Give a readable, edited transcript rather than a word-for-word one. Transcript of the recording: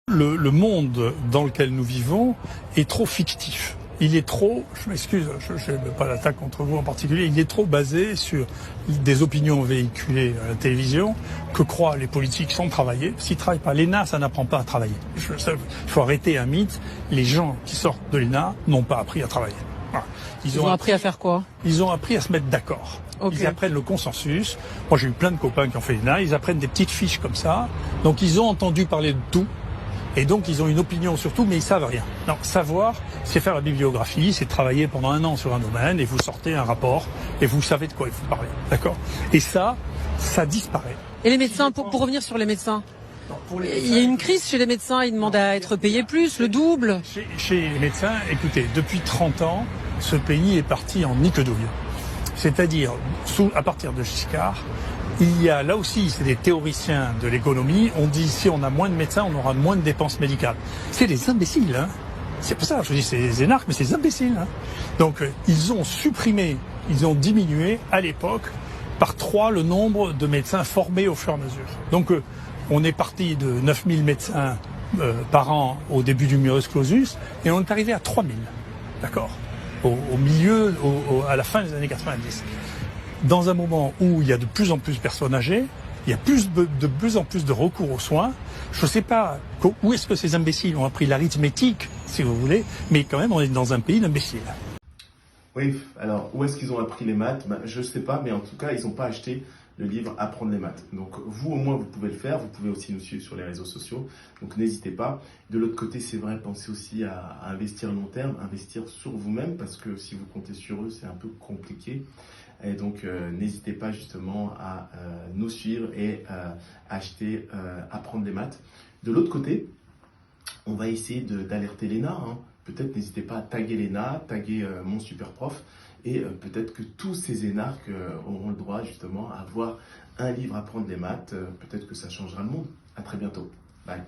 Le monde dans lequel nous vivons est trop fictif. Il est trop, je m'excuse, je n'ai pas d'attaque contre vous en particulier, il est trop basé sur des opinions véhiculées à la télévision que croient les politiques sans travailler. S'ils ne travaillent pas, l'ENA, ça n'apprend pas à travailler. Il faut arrêter un mythe. Les gens qui sortent de l'ENA n'ont pas appris à travailler. Voilà. Ils ont appris à faire quoi? Ils ont appris à se mettre d'accord. Okay. Ils apprennent le consensus. Moi, j'ai eu plein de copains qui ont fait l'ENA. Ils apprennent des petites fiches comme ça. Donc, ils ont entendu parler de tout. Et donc, ils ont une opinion sur tout, mais ils savent rien. Non, savoir, c'est faire la bibliographie, c'est travailler pendant 1 an sur un domaine, et vous sortez un rapport, et vous savez de quoi il faut parler. D'accord? Et ça disparaît. Et les médecins, pour revenir sur les médecins, il y a une crise chez les médecins, ils demandent à être payés plus, le double. Chez les médecins, écoutez, depuis 30 ans, ce pays est parti en niquedouille. C'est-à-dire, à partir de Giscard, il y a, là aussi, c'est des théoriciens de l'économie, on dit si on a moins de médecins, on aura moins de dépenses médicales. C'est des imbéciles, hein. C'est pour ça, je dis c'est des énarques, mais c'est des imbéciles, hein. Donc, ils ont supprimé, ils ont diminué, à l'époque, par 3 le nombre de médecins formés au fur et à mesure. Donc, on est parti de 9000 médecins par an au début du numerus clausus, et on est arrivé à 3000, d'accord, au milieu, à la fin des années 90. Dans un moment où il y a de plus en plus de personnes âgées, il y a de plus en plus de recours aux soins, je ne sais pas où est-ce que ces imbéciles ont appris l'arithmétique, si vous voulez, mais quand même on est dans un pays d'imbéciles. Oui, alors où est-ce qu'ils ont appris les maths? Je ne sais pas, mais en tout cas, ils n'ont pas acheté le livre Apprendre les maths. Donc vous, au moins, vous pouvez le faire. Vous pouvez aussi nous suivre sur les réseaux sociaux. Donc n'hésitez pas. De l'autre côté, c'est vrai, pensez aussi à investir long terme, investir sur vous-même, parce que si vous comptez sur eux, c'est un peu compliqué. Et donc n'hésitez pas justement à nous suivre et acheter Apprendre les maths. De l'autre côté, on va essayer d'alerter l'ENA, hein. Peut-être n'hésitez pas à taguer l'ENA, taguer mon super prof, et peut-être que tous ces énarques auront le droit justement à avoir un livre Apprendre les maths. Peut-être que ça changera le monde. À très bientôt. Bye.